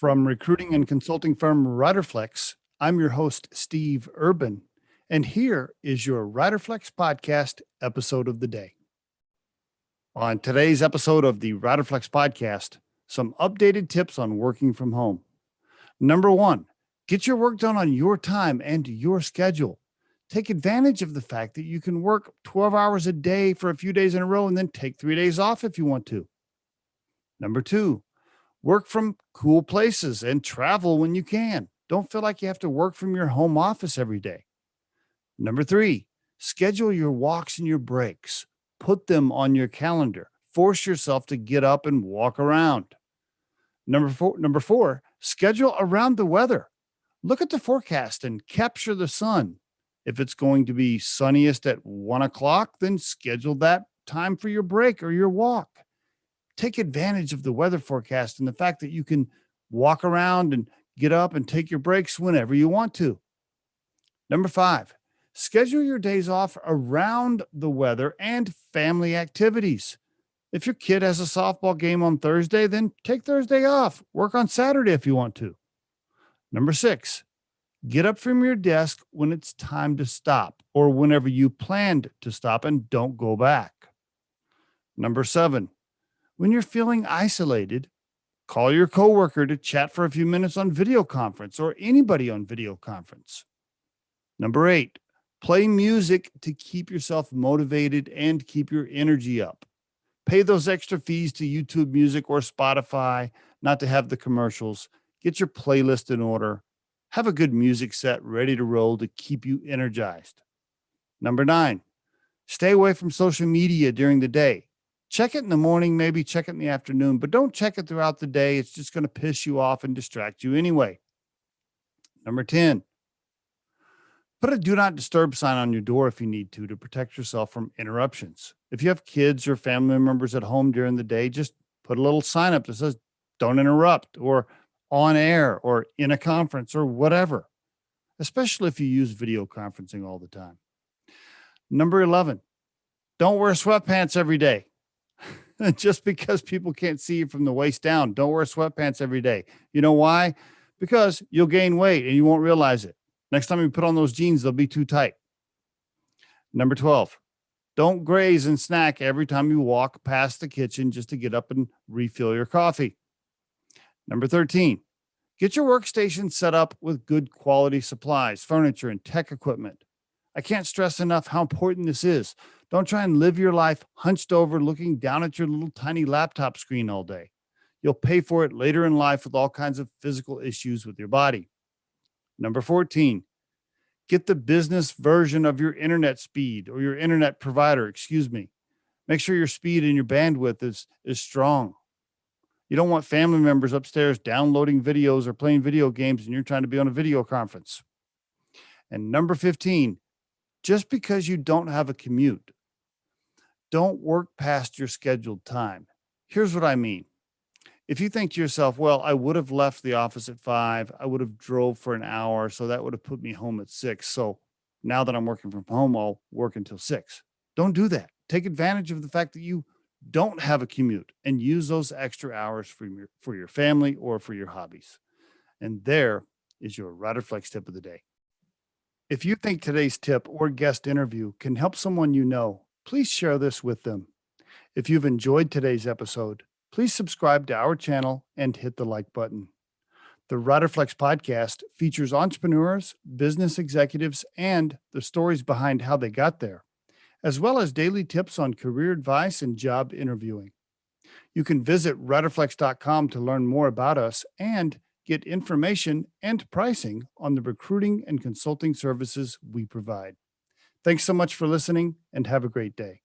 From recruiting and consulting firm Riderflex, I'm your host, Steve Urban, and here is your Riderflex podcast episode of the day. On today's episode of the Riderflex podcast, some updated tips on working from home. Number one, get your work done on your time and your schedule. Take advantage of the fact that you can work 12 hours a day for a few days in a row and then take 3 days off if you want to. Number two, work from cool places and travel when you can. Don't feel like you have to work from your home office every day. Number three, schedule your walks and your breaks. Put them on your calendar. Force yourself to get up and walk around. Number four, schedule around the weather. Look at the forecast and capture the sun. If it's going to be sunniest at 1 o'clock, then schedule that time for your break or your walk. Take advantage of the weather forecast and the fact that you can walk around and get up and take your breaks whenever you want to. Number five, schedule your days off around the weather and family activities. If your kid has a softball game on Thursday, then take Thursday off. Work on Saturday if you want to. Number six, get up from your desk when it's time to stop or whenever you planned to stop and don't go back. Number seven, when you're feeling isolated, call your coworker to chat for a few minutes on video conference or anybody on video conference. Number eight, play music to keep yourself motivated and keep your energy up. Pay those extra fees to YouTube Music or Spotify not to have the commercials. Get your playlist in order. Have a good music set ready to roll to keep you energized. Number nine, stay away from social media during the day. Check it in the morning, maybe check it in the afternoon, but don't check it throughout the day. It's just going to piss you off and distract you anyway. Number 10, put a do not disturb sign on your door if you need to protect yourself from interruptions. If you have kids or family members at home during the day, just put a little sign up that says, don't interrupt, or on air, or in a conference, or whatever, especially if you use video conferencing all the time. Number 11, don't wear sweatpants every day. Just because people can't see you from the waist down, don't wear sweatpants every day. You know why? Because you'll gain weight and you won't realize it. Next time you put on those jeans, they'll be too tight. Number 12, don't graze and snack every time you walk past the kitchen just to get up and refill your coffee. Number 13, get your workstation set up with good quality supplies, furniture, and tech equipment. I can't stress enough how important this is. Don't try and live your life hunched over looking down at your little tiny laptop screen all day. You'll pay for it later in life with all kinds of physical issues with your body. Number 14, get the business version of your internet speed or your internet provider, Make sure your speed and your bandwidth is strong. You don't want family members upstairs downloading videos or playing video games and you're trying to be on a video conference. And number 15, just because you don't have a commute, don't work past your scheduled time. Here's what I mean. If you think to yourself, well, I would have left the office at 5, I would have drove for an hour, so that would have put me home at 6. So now that I'm working from home, I'll work until 6. Don't do that. Take advantage of the fact that you don't have a commute and use those extra hours for your family or for your hobbies. And there is your Riderflex tip of the day. If you think today's tip or guest interview can help someone you know, please share this with them. If you've enjoyed today's episode, please subscribe to our channel and hit the like button. The Riderflex podcast features entrepreneurs, business executives, and the stories behind how they got there, as well as daily tips on career advice and job interviewing. You can visit riderflex.com to learn more about us and get information and pricing on the recruiting and consulting services we provide. Thanks so much for listening and have a great day.